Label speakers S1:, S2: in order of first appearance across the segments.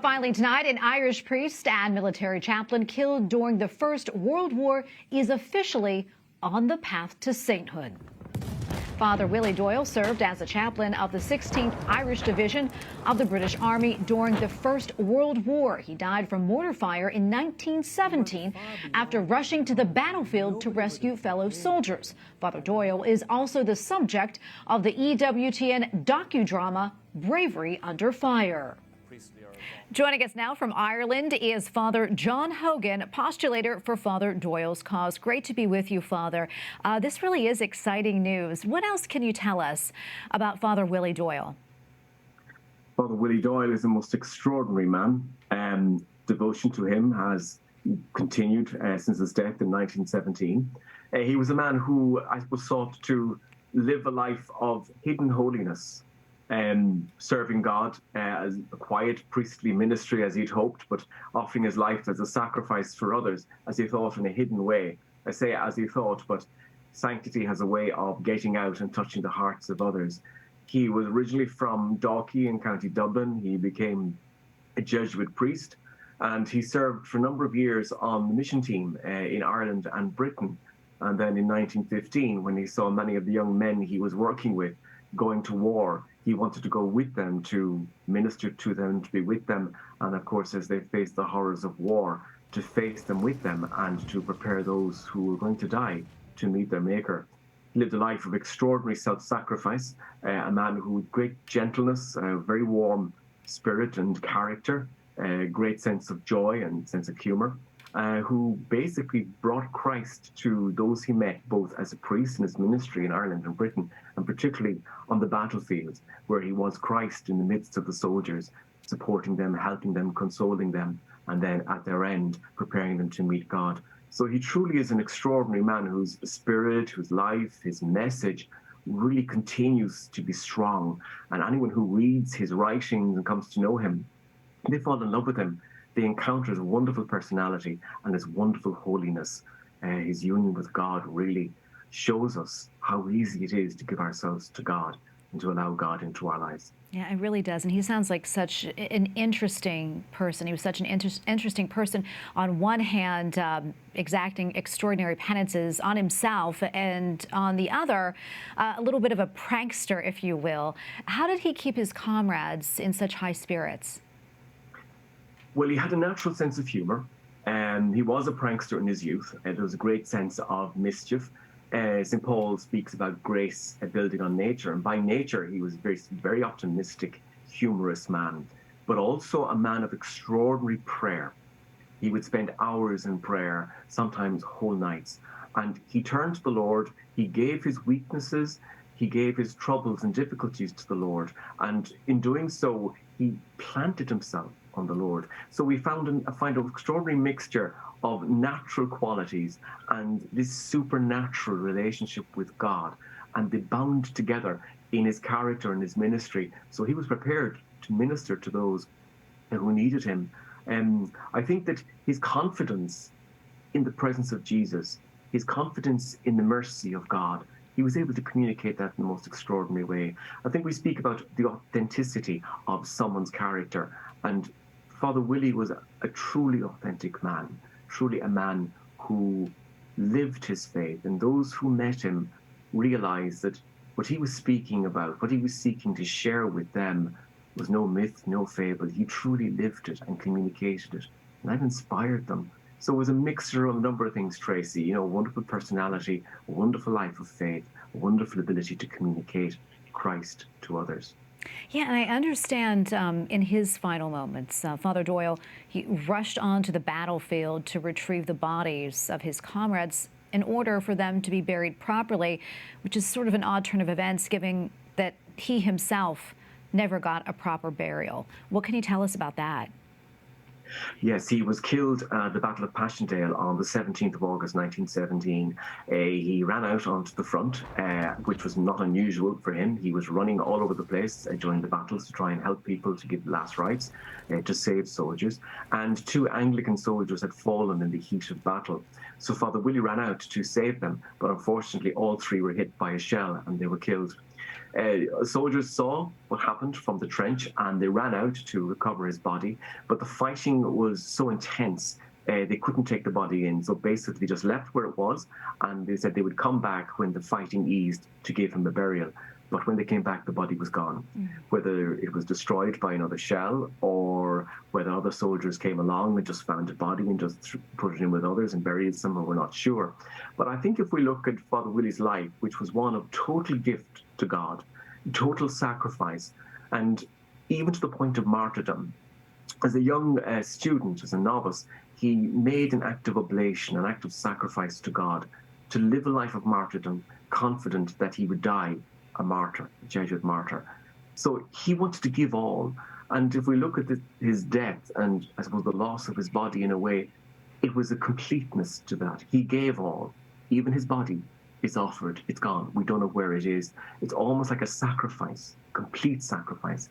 S1: Finally tonight, an Irish priest and military chaplain killed during the First World War is officially on the path to sainthood. Father Willie Doyle served as a chaplain of the 16th Irish Division of the British Army during the First World War. He died from mortar fire in 1917 after rushing to the battlefield to rescue fellow soldiers. Father Doyle is also the subject of the EWTN docudrama Bravery Under Fire. Joining us now from Ireland is Father John Hogan, postulator for Father Doyle's cause. Great to be with you, Father. This really is exciting news. What else can you tell us about Father Willie Doyle?
S2: Father Willie Doyle is a most extraordinary man. Devotion to him has continued since his death in 1917. He was a man who, I suppose, sought to live a life of hidden holiness, serving God as a quiet priestly ministry as he'd hoped, but offering his life as a sacrifice for others, as he thought, in a hidden way. I say as he thought, but sanctity has a way of getting out and touching the hearts of others. He was originally from Dalkey in County Dublin. He became a Jesuit priest, and he served for a number of years on the mission team in Ireland and Britain. And then in 1915, when he saw many of the young men he was working with going to war, he wanted to go with them, to minister to them, to be with them, and of course, as they faced the horrors of war, to face them with them and to prepare those who were going to die to meet their Maker. He lived a life of extraordinary self-sacrifice, a man who with great gentleness, a very warm spirit and character, a great sense of joy and sense of humour, who basically brought Christ to those he met, both as a priest in his ministry in Ireland and Britain, and particularly on the battlefield, where he was Christ in the midst of the soldiers, supporting them, helping them, consoling them, and then at their end, preparing them to meet God. So he truly is an extraordinary man whose spirit, whose life, his message really continues to be strong. And anyone who reads his writings and comes to know him, they fall in love with him. They encounter his wonderful personality and his wonderful holiness. His union with God really shows us how easy it is to give ourselves to God and to allow God into our lives.
S1: Yeah, it really does. And he sounds like such an interesting person. He was such an interesting person. On one hand, exacting extraordinary penances on himself, and on the other, a little bit of a prankster, if you will. How did he keep his comrades in such high spirits?
S2: Well, he had a natural sense of humour. He was a prankster in his youth. There was a great sense of mischief. St. Paul speaks about grace building on nature, and by nature he was a very optimistic, humorous man, but also a man of extraordinary prayer. He would spend hours in prayer, sometimes whole nights, and he turned to the Lord. He gave his weaknesses, he gave his troubles and difficulties to the Lord, and in doing so, he planted himself on the Lord. So we find an extraordinary mixture of natural qualities and this supernatural relationship with God, and they bound together in his character and his ministry. So he was prepared to minister to those who needed him. I think that his confidence in the presence of Jesus, his confidence in the mercy of God, he was able to communicate that in the most extraordinary way. I think we speak about the authenticity of someone's character, and Father Willie was a truly authentic man, truly a man who lived his faith, and those who met him realized that what he was speaking about, what he was seeking to share with them, was no myth, no fable. He truly lived it and communicated it, and that inspired them. So it was a mixture of a number of things, Tracy. You know, a wonderful personality, a wonderful life of faith, a wonderful ability to communicate Christ to others.
S1: Yeah, and I understand in his final moments, Father Doyle, he rushed onto the battlefield to retrieve the bodies of his comrades in order for them to be buried properly, which is sort of an odd turn of events, given that he himself never got a proper burial. What can you tell us about that?
S2: Yes, he was killed at the Battle of Passchendaele on the 17th of August 1917. He ran out onto the front, which was not unusual for him. He was running all over the place during the battles to try and help people to give last rites, to save soldiers. And 2 Anglican soldiers had fallen in the heat of battle. So Father Willie ran out to save them, but unfortunately all 3 were hit by a shell and they were killed. Soldiers saw what happened from the trench and they ran out to recover his body, but the fighting was so intense they couldn't take the body in, so basically just left where it was, and they said they would come back when the fighting eased to give him a burial. But when they came back, the body was gone. Whether it was destroyed by another shell or whether other soldiers came along and just found a body and just put it in with others and buried it somewhere, we're not sure. But I think if we look at Father Willie's life, which was one of total gift to God, total sacrifice, and even to the point of martyrdom, as a young student, as a novice, he made an act of oblation, an act of sacrifice to God, to live a life of martyrdom, confident that he would die a martyr, a Jesuit martyr. So he wanted to give all. And if we look at his death and, I suppose, the loss of his body in a way, it was a completeness to that. He gave all. Even his body is offered. It's gone. We don't know where it is. It's almost like a sacrifice, complete sacrifice.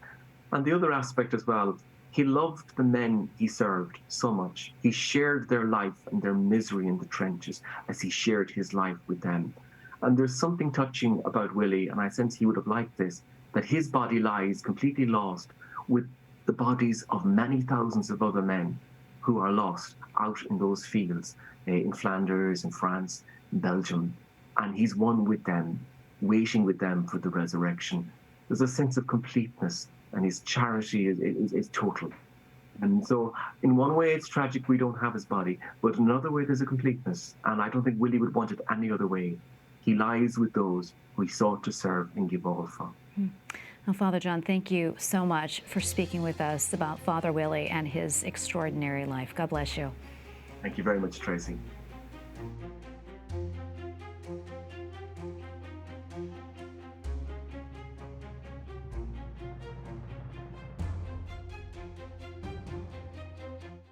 S2: And the other aspect as well, he loved the men he served so much. He shared their life and their misery in the trenches as he shared his life with them. And there's something touching about Willie, and I sense he would have liked this, that his body lies completely lost with the bodies of many thousands of other men who are lost out in those fields, in Flanders, in France, in Belgium. And he's one with them, waiting with them for the resurrection. There's a sense of completeness, and his charity is total. And so in one way it's tragic we don't have his body, but in another way there's a completeness. And I don't think Willie would want it any other way. He lies with those who he sought to serve and give all for.
S1: Well, Father John, thank you so much for speaking with us about Father Willie and his extraordinary life. God bless you.
S2: Thank you very much, Tracy.